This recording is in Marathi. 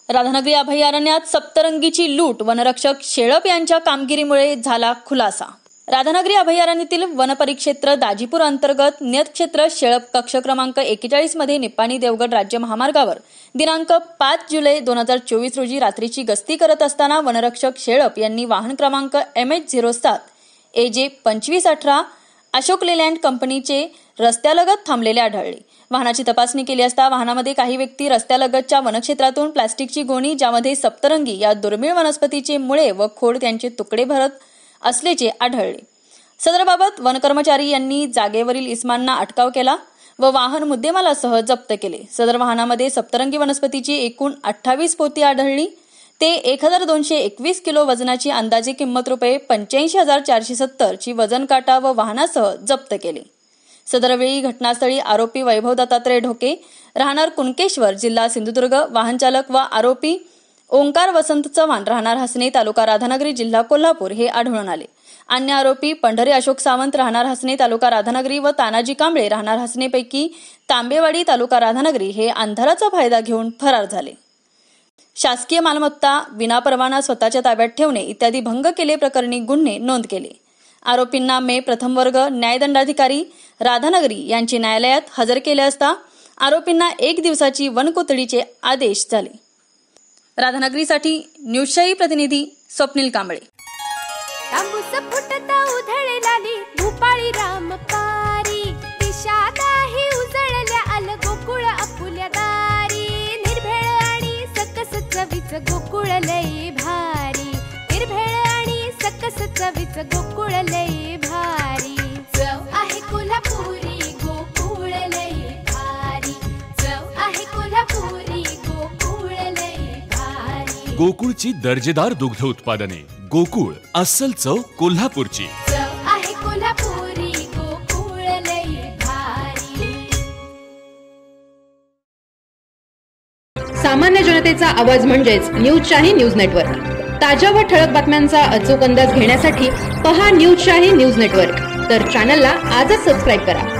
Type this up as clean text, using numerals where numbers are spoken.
राधानगरी अभयारण्यात सप्तरंगीची लूट, वनरक्षक शेळप यांच्या कामगिरीमुळे झाला खुलासा। राधानगरी अभयारण्यातील वनपरिक्षेत्र दाजीपूर अंतर्गत नियतक्षेत्र शेळप कक्ष क्रमांक 41 मध्ये निप्पाणी देवगड राज्य महामार्गावर दिनांक 5 जुलै 2024 रोजी रात्रीची गस्ती करत असताना वनरक्षक शेळप यांनी वाहन क्रमांक MH07 AJ 2518 अशोक लेलँड कंपनीचे रस्त्यालगत थांबलेले आढळले। वाहनाची तपासणी केली असता वाहनामध्ये काही व्यक्ती रस्त्यालगतच्या वनक्षेत्रातून प्लास्टिकची गोणी ज्यामध्ये सप्तरंगी या दुर्मिळ वनस्पतीचे मुळे व खोड त्यांचे तुकडे भरत असल्याचे आढळले। सदरबाबत वन कर्मचारी यांनी जागेवरील इस्मांना अटकाव केला व वाहन मुद्देमालासह जप्त केले। सदर वाहनामध्ये सप्तरंगी वनस्पतीची एकूण 28 पोती आढळली। ते 1221 किलो वजनाची अंदाजे किंमत रुपये 85,470 ची वजन काटा व वाहनासह जप्त केले। सदरवेळी घटनास्थळी आरोपी वैभव दत्तात्रय ढोके राहणार कुणकेश्वर जिल्हा सिंधुदुर्ग वाहन चालक व आरोपी ओंकार वसंत चव्हाण राहणार हसने तालुका राधानगरी जिल्हा कोल्हापूर हे आढळून आले। अन्य आरोपी पंढरे अशोक सावंत राहणार हसने तालुका राधानगरी व तानाजी कांबळे राहणार हसने पैकी तांबेवाडी तालुका राधानगरी हे अंधाराचा फायदा घेऊन फरार झाले। शासकीय मालमत्ता विनापरवाना स्वतःच्या ताब्यात ठेवणे इत्यादी भंग केले प्रकरणी गुन्हे नोंद केले। आरोपींना मे प्रथम वर्ग न्यायदंडाधिकारी राधानगरी यांचे न्यायालयात हजर केले असता आरोपींना 1 दिवसाची वनकोठडीचे आदेश झाले। राधानगरीसाठी न्यूजशाही प्रतिनिधी स्वप्नील कांबळे। तांबूस फुटता उधळलाली भूपाळी रामपारी दिशादाही उजळल्या आल गोकुळ आपुल्या दारी निर्भेळ आणि सकस चवीच गोकुळ लई भारी निर्भेळ आणि सकस चवीच गोकुळ लई भारी चव आहे कोल्हापुरी गोकुळ लई भारी चव आहे कोल्हापुरी गोकुळ लई भारी गोकुळची दर्जेदार दुग्ध उत्पादने गोकुळ अस्सल चव कोल्हापूरची चव आहे कोल्हापुरी गोकुळ लई भारी। सामान्य जनतेचा आवाज म्हणजेच न्यूजशाही न्यूज नेटवर्क। ताज्या व ठळक बातम्यांचा अचूक अंदाज घेण्यासाठी पहा न्यूजशाही न्यूज नेटवर्क। तर चॅनलला आजच सबस्क्राईब करा।